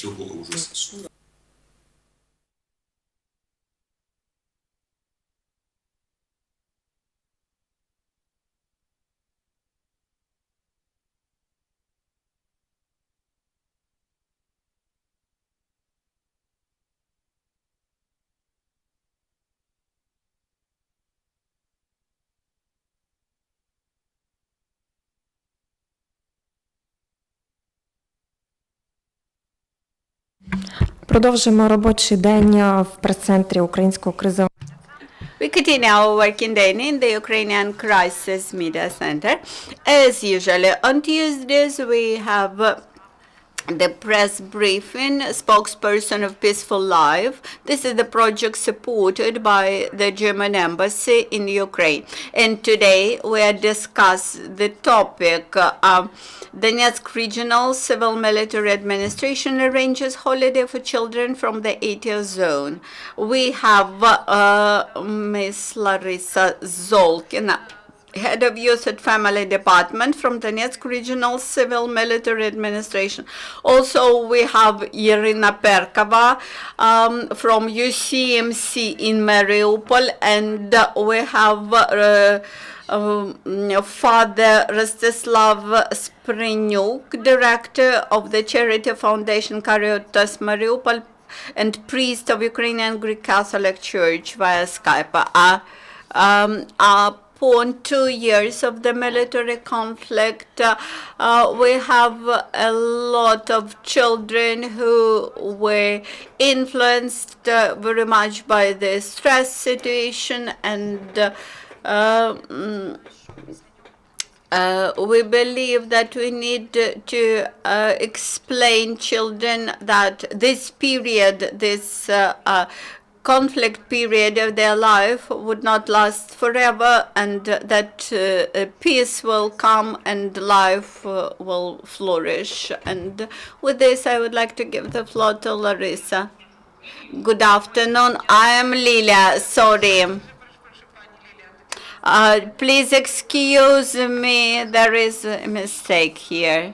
цього ужасу. Продовжуємо робочий день в прес-центрі Українського кризового. We continue our working day in the Ukrainian Crisis Media Center. As usual, on Tuesdays we have the press briefing, spokesperson of Peaceful Life. This is the project supported by the German embassy in Ukraine. And today we are discuss the topic Donetsk Regional Civil Military Administration arranges holiday for children from the ATO zone. We have Ms. Larissa Zolkina, Head of Youth and Family Department from Donetsk Regional Civil Military Administration. Also, we have Irina Perkova from UCMC in Mariupol, and we have Father Rostislav Sprinyuk, Director of the Charity Foundation Caritas Mariupol, and priest of Ukrainian Greek Catholic Church via Skype. Upon 2 years of the military conflict, we have a lot of children who were influenced very much by the stress situation, and we believe that we need to explain children that this period, this conflict period of their life would not last forever, and that peace will come and life will flourish. And with this, I would like to give the floor to Larissa. Good afternoon. I am Lilia. Sorry. Please excuse me. There is a mistake here.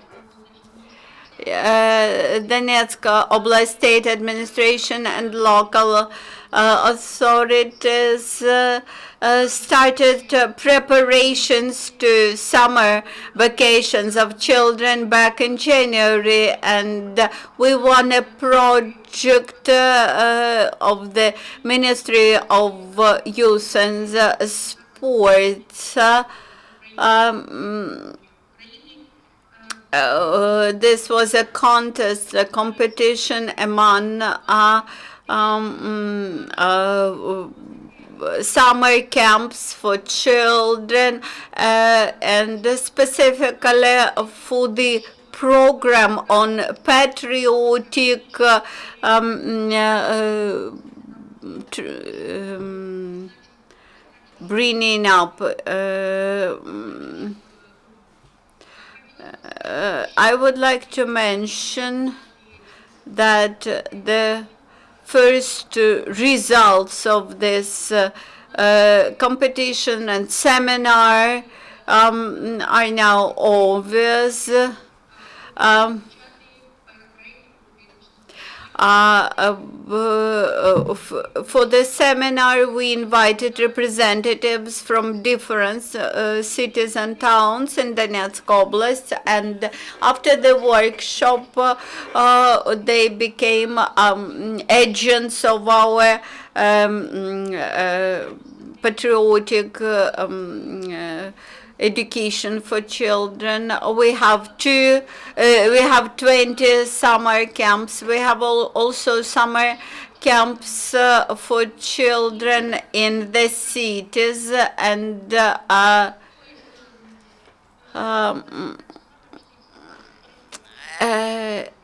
Donetsk Oblast State Administration and local authorities started preparations to summer vacations of children back in January, and we won a project of the Ministry of Youth and Sports. This was a contest, a competition among summer camps for children, and specifically for the program on patriotic bringing up. I would like to mention that the first results of this competition and seminar are now obvious. For the seminar, we invited representatives from different cities and towns in Donetsk Oblast, and after the workshop, they became agents of our patriotic education for children. We have 20 summer camps. We have also summer camps for children in the cities, and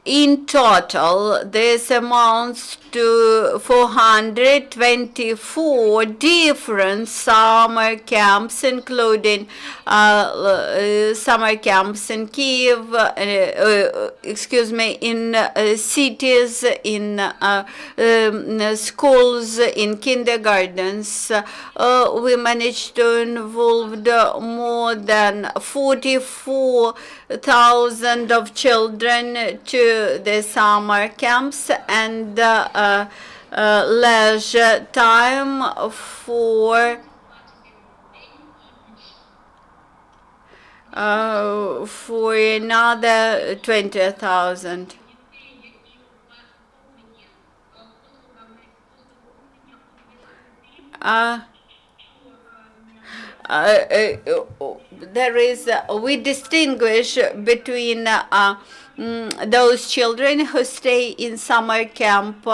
in total, this amounts to 424 different summer camps, including summer camps in Kiev, in cities, in schools, in kindergartens. We managed to involve more than 44,000 of children to to the summer camps and leisure time for another 20,000. There is, we distinguish between those children who stay in summer camp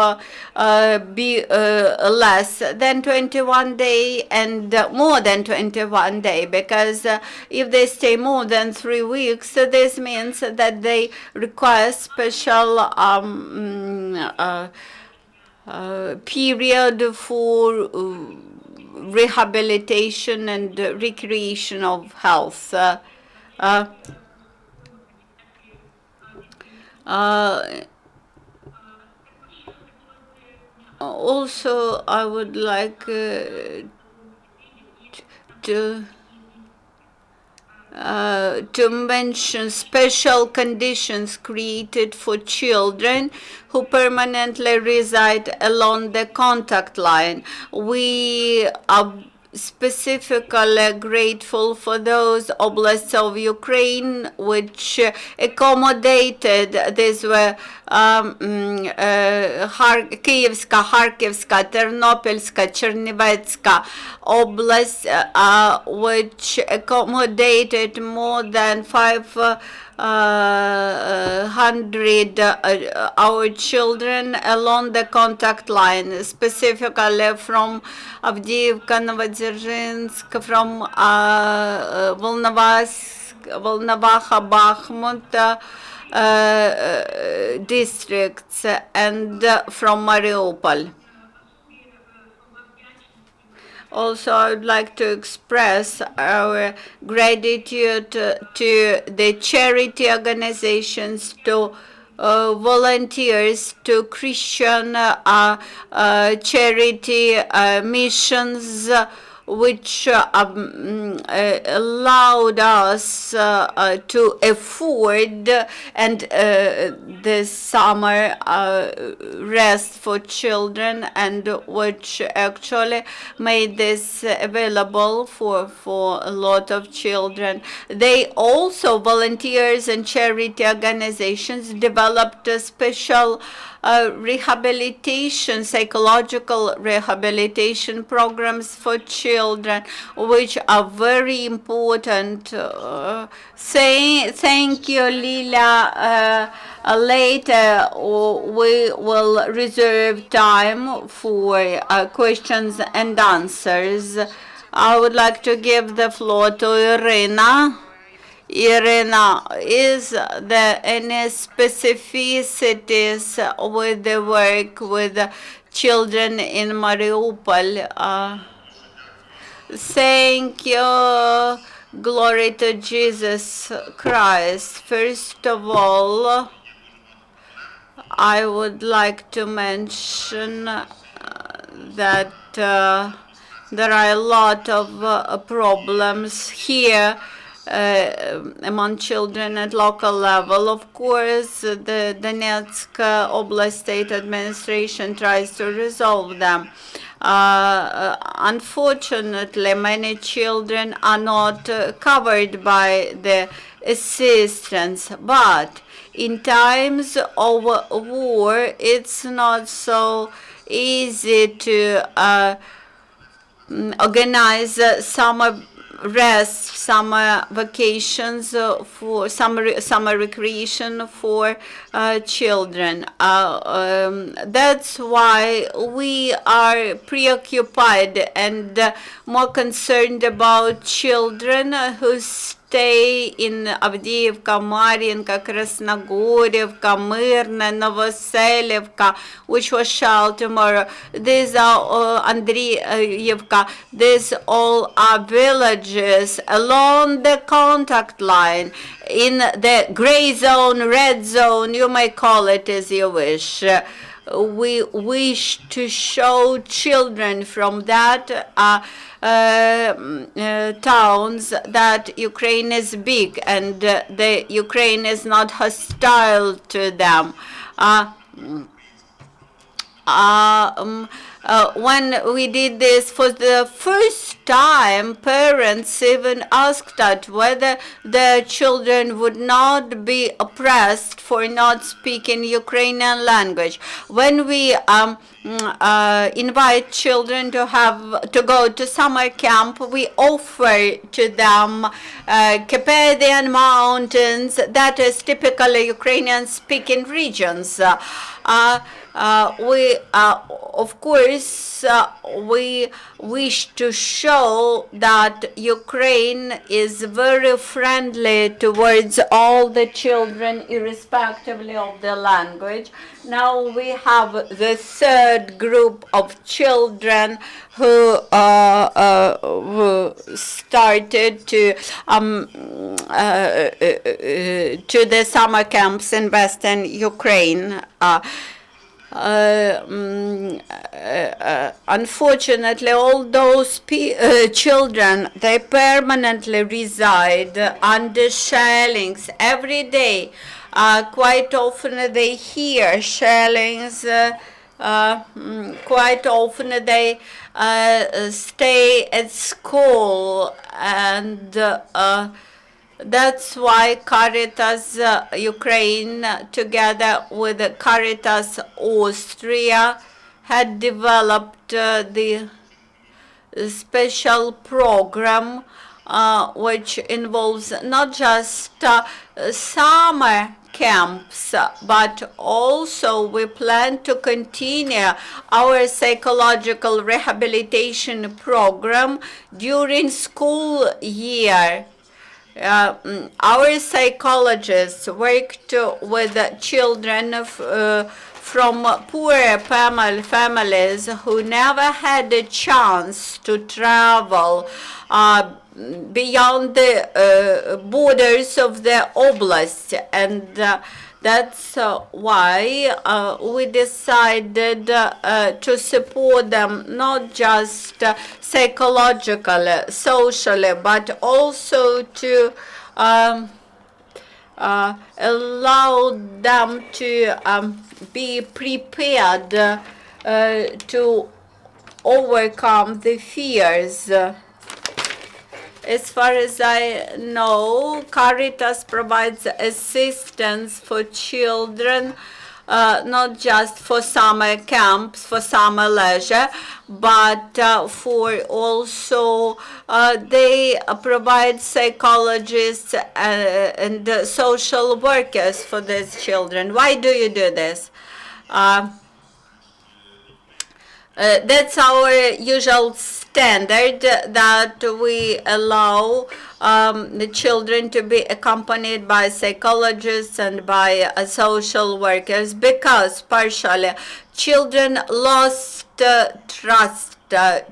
be less than 21 days and more than 21 days, because if they stay more than 3 weeks, this means that they require special period for rehabilitation and recreation of health. Also, I would like to mention special conditions created for children who permanently reside along the contact line. We are specifically grateful for those oblasts of Ukraine which accommodated. These were Київська, Харківська, Тернопільська, Чернівецька область, which accommodated more than 500 our children along the contact line, specifically from Avdiivka, Novodzerzhinsk, from Volnovakha, Bakhmut districts, and from Mariupol. Also, I would like to express our gratitude to the charity organizations, to volunteers, to Christian charity missions, which allowed us to afford and this summer rest for children, and which actually made this available for a lot of children. They also, volunteers and charity organizations, developed a special rehabilitation, psychological rehabilitation programs for children, which are very important. Thank you, Lila. Later, we will reserve time for questions and answers. I would like to give the floor to Irina. Irina, is there any specificities with the work with children in Mariupol? Thank you. Glory to Jesus Christ. First of all, I would like to mention that there are a lot of problems here among children at local level. Of course, the Donetsk Oblast State Administration tries to resolve them. Unfortunately, many children are not covered by the assistance, but in times of war, it's not so easy to organize summer rest, summer vacations, for summer recreation for children. That's why we are preoccupied and more concerned about children who stay in Avdiivka, Mariinka, Krasnogorivka, Myrna, Novoselivka, which was shelled tomorrow. These are Andriivka. These all are villages along the contact line, in the gray zone, red zone, you may call it as you wish. we wish to show children from that towns that Ukraine is big and the Ukraine is not hostile to them. When we did this for the first time, parents even asked us whether their children would not be oppressed for not speaking Ukrainian language. When we invite children to go to summer camp, we offer to them Carpathian Mountains, that is typically Ukrainian-speaking regions. Of course, we wish to show that Ukraine is very friendly towards all the children, irrespectively of the language. Now we have the third group of children who started to the summer camps in Western Ukraine. Unfortunately, all those children, they permanently reside under shellings every day. Quite often they hear shellings. Quite often they stay at school, and that's why Caritas Ukraine, together with Caritas Austria, had developed the special program which involves not just summer camps, but also we plan to continue our psychological rehabilitation program during school year. Our psychologists worked with children from poor families who never had a chance to travel beyond the borders of the oblast, and that's why we decided to support them not just psychologically, socially, but also to allow them to be prepared to overcome the fears. As far as I know, Caritas provides assistance for children, not just for summer camps, for summer leisure, but for also they provide psychologists and social workers for these children. Why do you do this? That's our usual standard, that we allow the children to be accompanied by psychologists and by social workers, because partially children lost trust.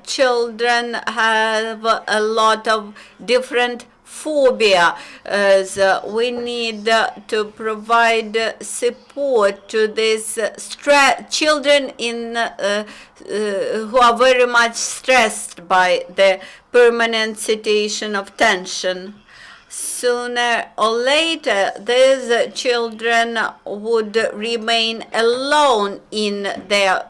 Children have a lot of different phobia. We need to provide support to these children who are very much stressed by the permanent situation of tension. Sooner or later, these children would remain alone in their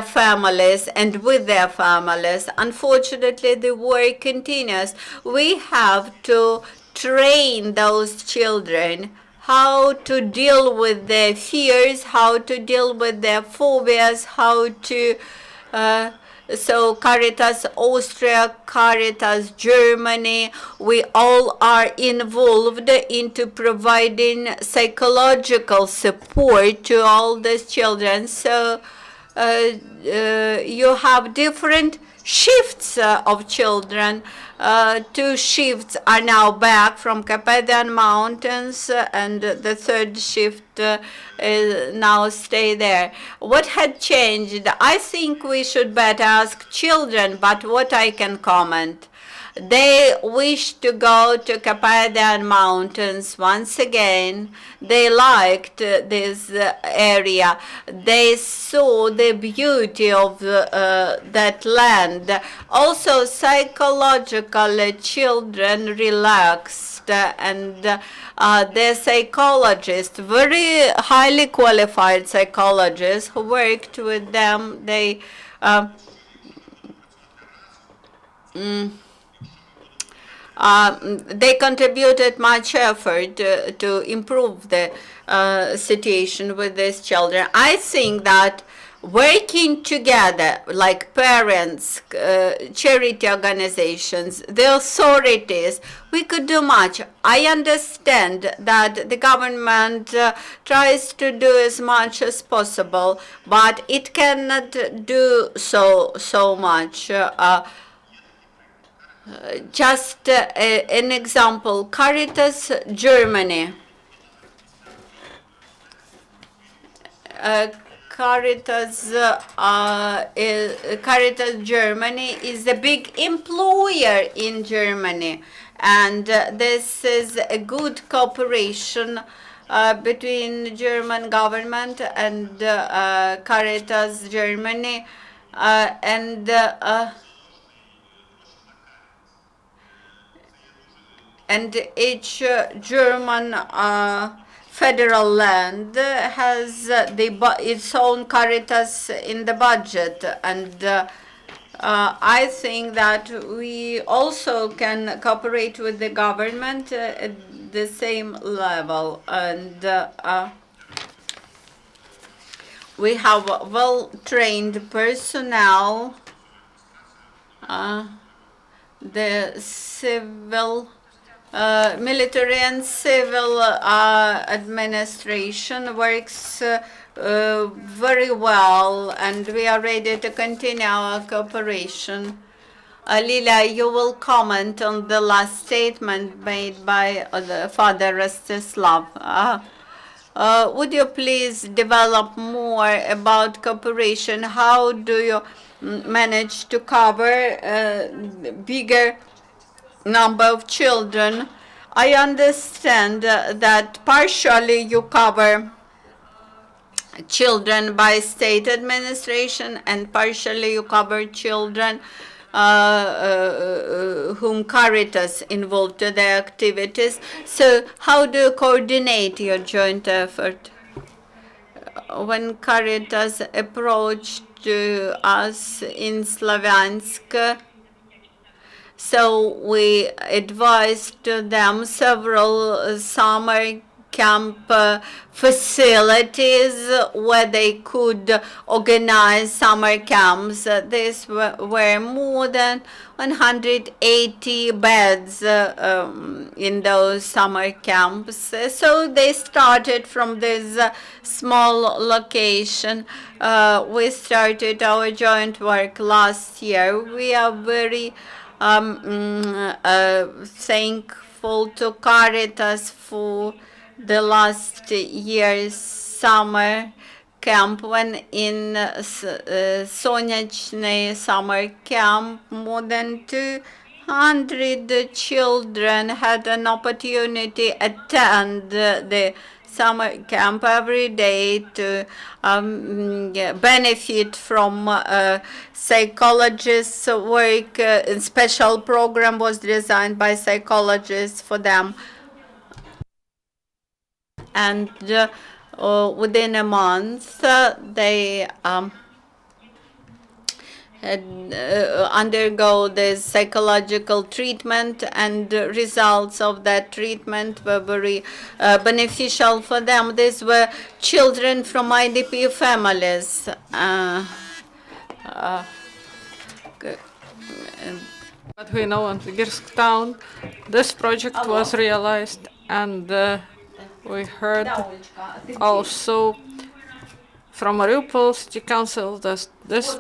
families and with their families. Unfortunately, the war continues. We have to train those children how to deal with their fears, how to deal with their phobias, how to so Caritas Austria, Caritas Germany, we all are involved into providing psychological support to all these children. So you have different shifts of children. 2 shifts are now back from Carpathian Mountains, and the third shift now stay there. What had changed? I think we should better ask children, but what I can comment. They wish to go to Carpathian Mountains once again. They liked this area. They saw the beauty of that land. Also, psychological children relaxed, and the psychologist, very highly qualified psychologists who worked with them, they they contributed much effort to improve the situation with these children. I think that working together, like parents, charity organizations, the authorities, we could do much. I understand that the government tries to do as much as possible, but it cannot do so much. Just an example, Caritas Germany. Caritas Germany is a big employer in Germany, and this is a good cooperation between German government and Caritas Germany, and each German federal land has its own Caritas in the budget, and I think that we also can cooperate with the government at the same level, and we have well-trained personnel, the civil military and civil administration works very well, and we are ready to continue our cooperation. Lila, you will comment on the last statement made by Father Rostislav. Would you please develop more about cooperation? How do you manage to cover bigger number of children? I understand that partially you cover children by state administration and partially you cover children whom Caritas involved to their activities. So how do you coordinate your joint effort? When Caritas approached us in Slavyansk, so we advised them several summer camp facilities where they could organize summer camps. These were more than 180 beds in those summer camps. So they started from this small location. We started our joint work last year. We are very thankful to Caritas for the last year's summer camp, when in Sonyachny summer camp more than 200 children had an opportunity to attend the summer camp every day to benefit from psychologists' work. A special program was designed by psychologists for them. And within a month, they undergo the psychological treatment, and the results of that treatment were very beneficial for them. These were children from IDP families. But we know in Vigirsk town, this project was realized, and we heard also from Mariupol City Council that this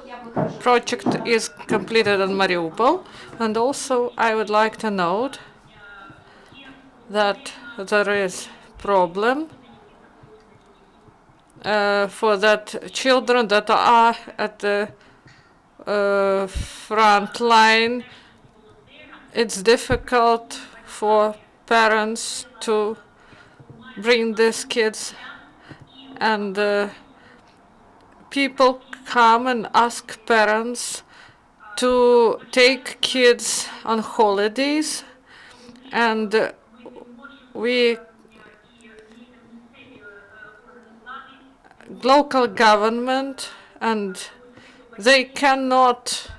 project is completed in Mariupol. And also I would like to note that there is problem for that children that are at the front line it's difficult for parents to bring these kids, and people come and ask parents to take kids on holidays, and we local government, and they cannot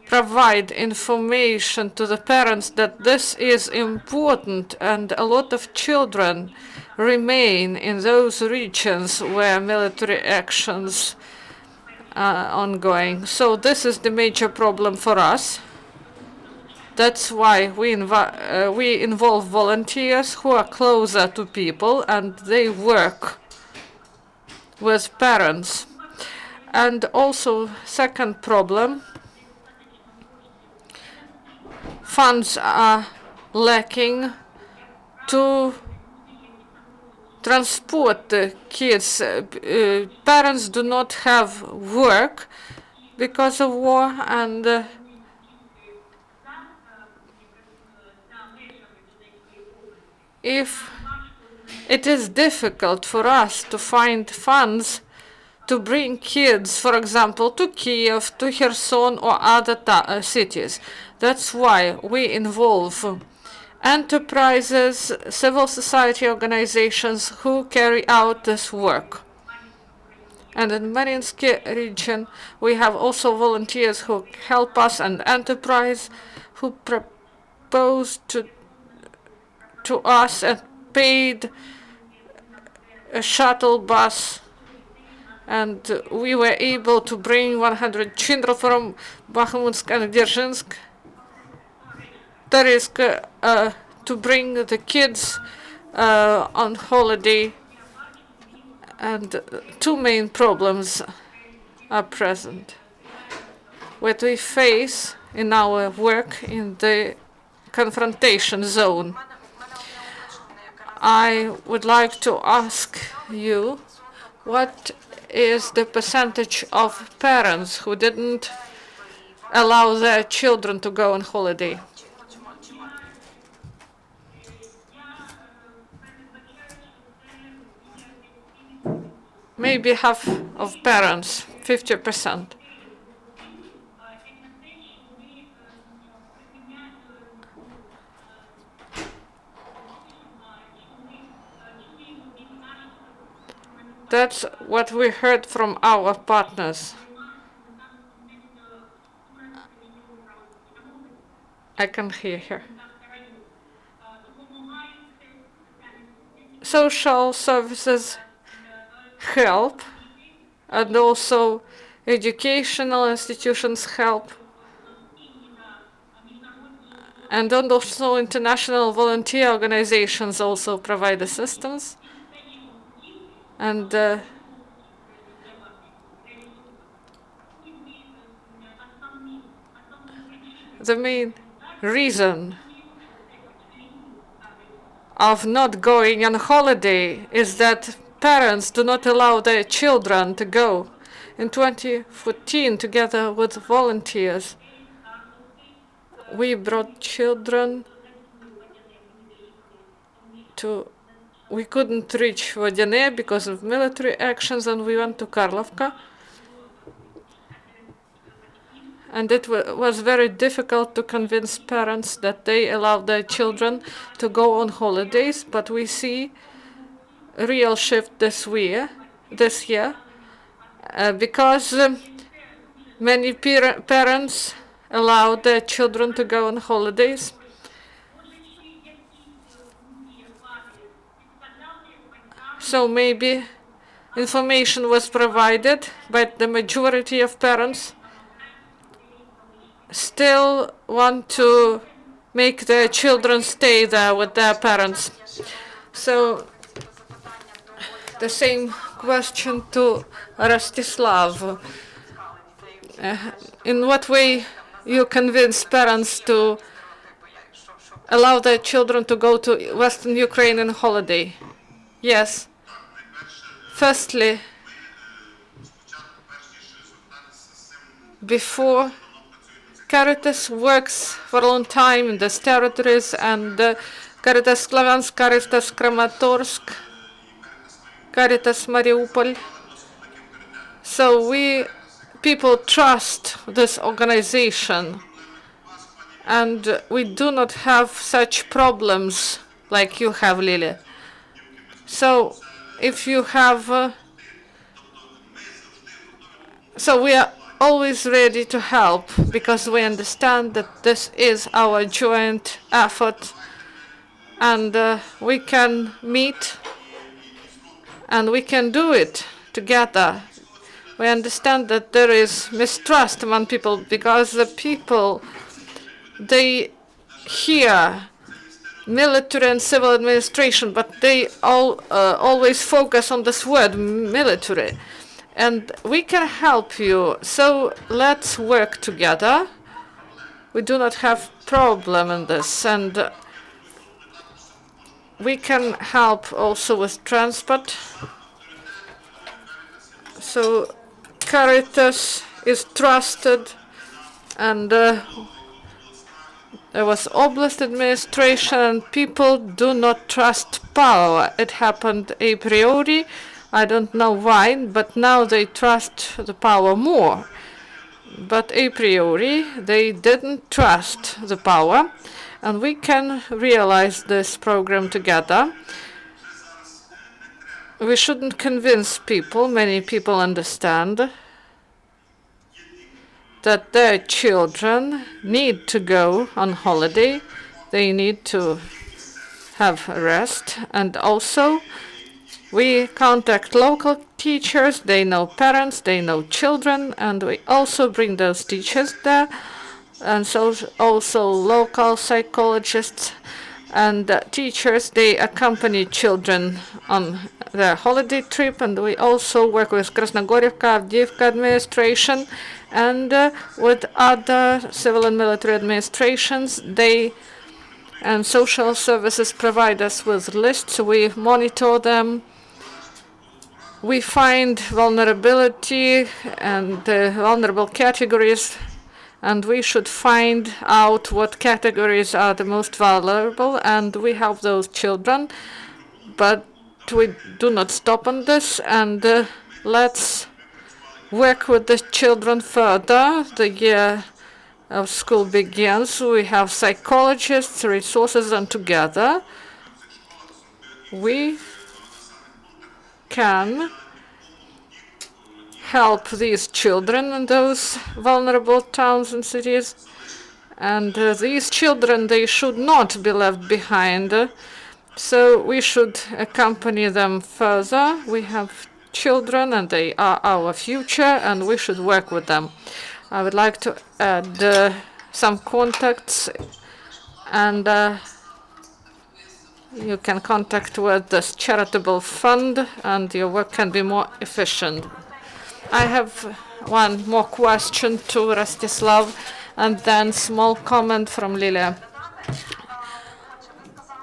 provide information to the parents that this is important, and a lot of children remain in those regions where military actions are ongoing. So this is the major problem for us. That's why we involve volunteers who are closer to people, and they work with parents. And also, second problem, funds are lacking to transport the kids. Parents do not have work because of war, and if it is difficult for us to find funds to bring kids, for example, to Kiev, to Kherson, or other cities. That's why we involve enterprises, civil society organizations who carry out this work. And in Mariinsky region, we have also volunteers who help us, and enterprise who propose to us and paid a shuttle bus, and we were able to bring 100 children from Bakhmutsk and Dzerzhinsk, Torisk, to bring the kids on holiday. And two main problems are present, what we face in our work in the confrontation zone. I would like to ask you, what is the percentage of parents who didn't allow their children to go on holiday? Maybe half of parents, 50%. That's what we heard from our partners. I can hear her. Social services help, and also educational institutions help, and also international volunteer organizations also provide assistance. And the main reason of not going on holiday is that parents do not allow their children to go. In 2014, together with volunteers, we brought children to. We couldn't reach Vodene because of military actions, and we went to Karlovka. And it was very difficult to convince parents that they allow their children to go on holidays, but we see a real shift this year, because many parents allow their children to go on holidays. So maybe information was provided, but the majority of parents still want to make their children stay there with their parents. So the same question to Rostislav. In what way you convince parents to allow their children to go to Western Ukraine on holiday? Yes. Firstly, before Caritas works for a long time in these territories, and Caritas Slavyansk, Caritas Kramatorsk, Caritas Mariupol. So people trust this organization, and we do not have such problems like you have, Lily. So if you have, so we are always ready to help, because we understand that this is our joint effort, and we can meet and we can do it together. We understand that there is mistrust among people, because the people, they hear military and civil administration, but they always focus on this word, military. And we can help you, so let's work together. We do not have problem in this, and we can help also with transport. So Caritas is trusted, and there was Oblast administration, and people do not trust power. It happened a priori. I don't know why, but now they trust the power more. But a priori, they didn't trust the power, and we can realize this program together. We shouldn't convince people. Many people understand that their children need to go on holiday. They need to have rest, and also we contact local teachers. They know parents, they know children, and we also bring those teachers there. And so also local psychologists and teachers, they accompany children on their holiday trip. And we also work with Krasnogorivka, Avdiivka administration, and with other civil and military administrations. They and social services provide us with lists. We monitor them. We find vulnerability and vulnerable categories, and we should find out what categories are the most vulnerable, and we help those children. But we do not stop on this, and let's work with the children further. The year of school begins. We have psychologists, resources, and together we can help these children in those vulnerable towns and cities. And these children, they should not be left behind. So we should accompany them further. We have children, and they are our future, and we should work with them. I would like to add some contacts, and you can contact with this charitable fund, and your work can be more efficient. I have one more question to Rostislav, and then small comment from Lilia.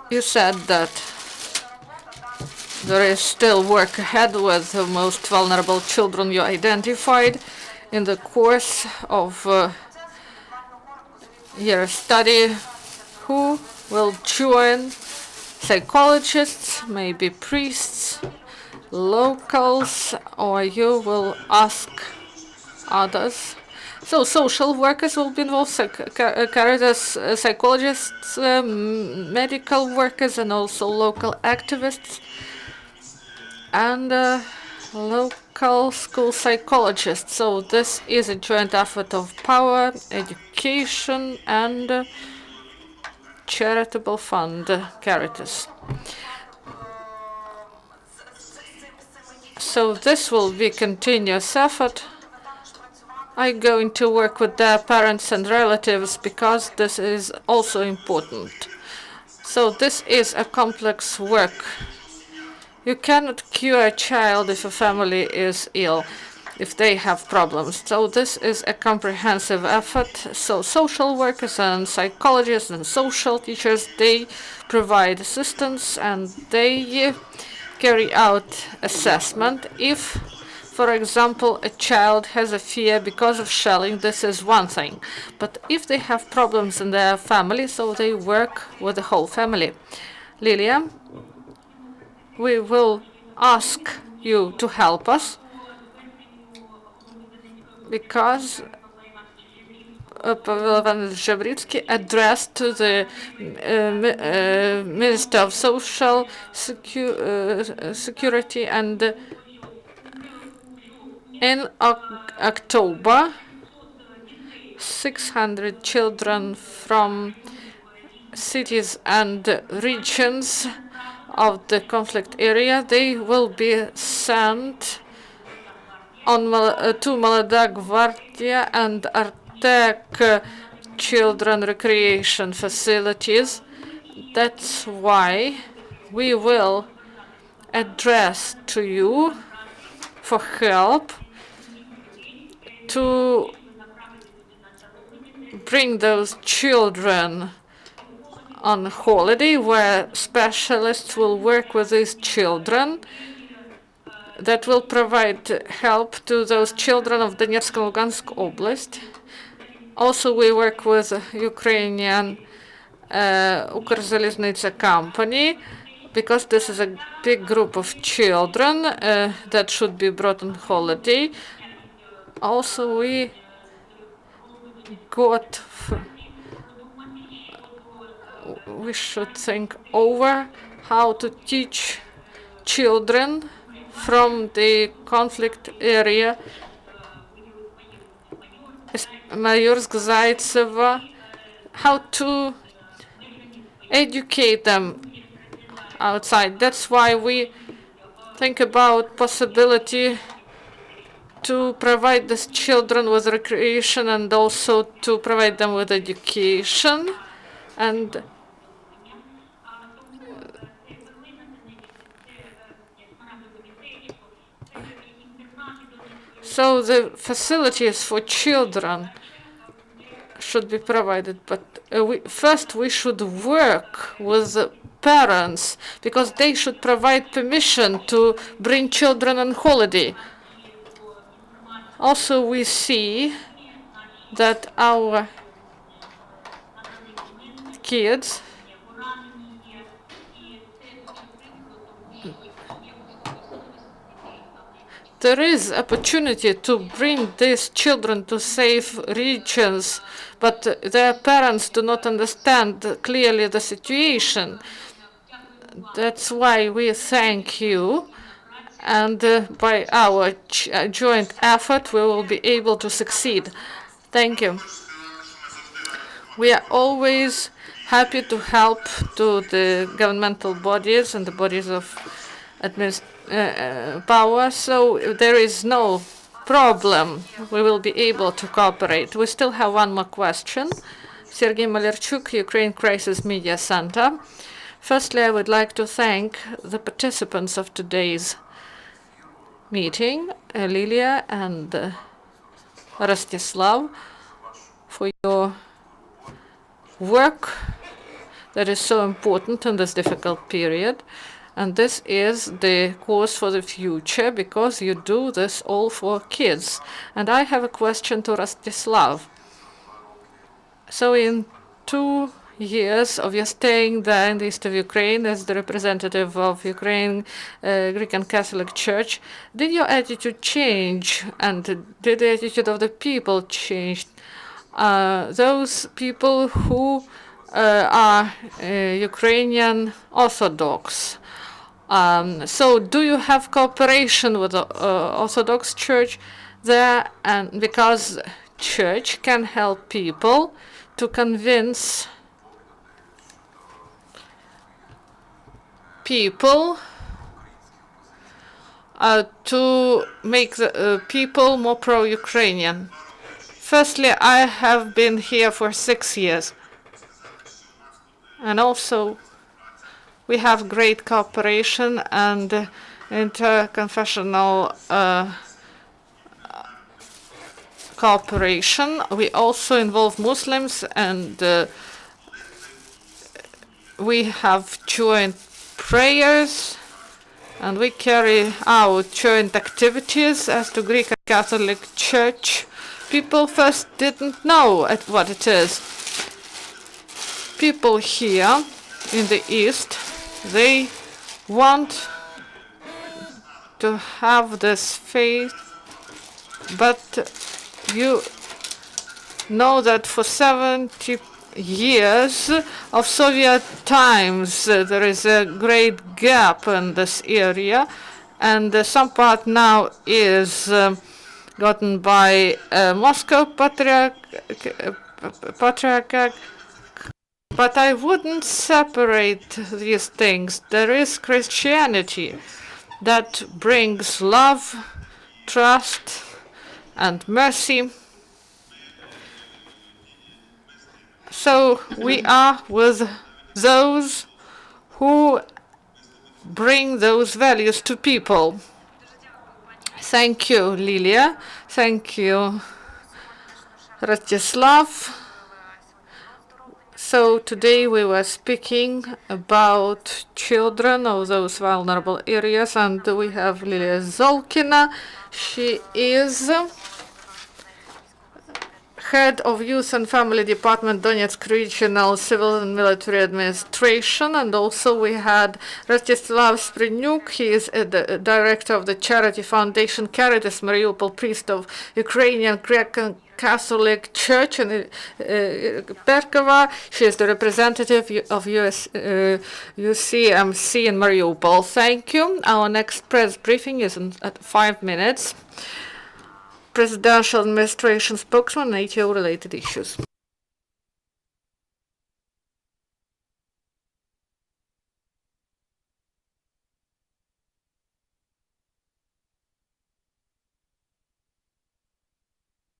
You said that there is still work ahead with the most vulnerable children you identified in the course of your study. Who will join? Psychologists, maybe priests, locals, or you will ask others? So social workers will be involved, Caritas psychologists, medical workers, and also local activists, and local school psychologists. So this is a joint effort of power, education, and charitable fund, Caritas. So this will be continuous effort. I'm going to work with their parents and relatives, because this is also important. So this is a complex work. You cannot cure a child if a family is ill, if they have problems. So this is a comprehensive effort. So social workers and psychologists and social teachers, they provide assistance, and they carry out assessment. If for example, a child has a fear because of shelling, this is one thing. But if they have problems in their family, so they work with the whole family. Lilia, we will ask you to help us because Pavel Ivanovich Zhabritsky addressed to the Minister of Social Security, and in October 600 children from cities and regions of the conflict area, they will be sent on to Молода Гвардия and Artek children recreation facilities. That's why we will address to you for help to bring those children on holiday, where specialists will work with these children that will provide help to those children of Donetsk and Lugansk Oblast. Also, we work with Ukrainian Ukrzaliznytsia company, because this is a big group of children that should be brought on holiday. Also, we should think over how to teach children from the conflict area, Mayorsk, Zaitsevo, how to educate them outside. That's why we think about possibility to provide these children with recreation and also to provide them with education. And so the facilities for children should be provided, but first we should work with the parents, because they should provide permission to bring children on holiday. Also, we see that our kids there is opportunity to bring these children to safe regions, but their parents do not understand clearly the situation. That's why we thank you, and by our joint effort we will be able to succeed. Thank you. We are always happy to help to the governmental bodies and the bodies of power, so there is no problem. We will be able to cooperate. We still have one more question. Sergei Malerchuk, Ukraine Crisis Media Center. Firstly, I would like to thank the participants of today's meeting, Lilia and Rostislav, for your work that is so important in this difficult period. And this is the course for the future, because you do this all for kids. And I have a question to Rostislav. So in 2 years of your staying there in the east of Ukraine as the representative of Ukraine Greek and Catholic Church, did your attitude change, and did the attitude of the people change? Those people who are Ukrainian Orthodox. So do you have cooperation with the Orthodox Church there? And because Church can help people to convince people to make the people more pro-Ukrainian. Firstly, I have been here for 6 years. And also, we have great cooperation and interconfessional cooperation. We also involve Muslims, and we have joint prayers and we carry out joint activities as the Greek Catholic Church. People first didn't know what it is. People here in the East, they want to have this faith, but you know that for 70 years of Soviet times there is a great gap in this area, and some part now is gotten by Moscow Patriarchate, but I wouldn't separate these things. There is Christianity that brings love, trust, and mercy. So we are with those who bring those values to people. Thank you, Lilia. Thank you, Rastislav. So today we were speaking about children of those vulnerable areas, and we have Lilia Zolkina. She is Head of Youth and Family Department, Donetsk Regional Civil and Military Administration, and also we had Rastislav Sprinyuk. He is the director of the charity foundation Caritas Mariupol, priest of Ukrainian Greek Catholic Church in Perkova. She is the representative of UCMC in Mariupol. Thank you. Our next press briefing is at 5 minutes. Presidential administration spokesman on NATO-related issues.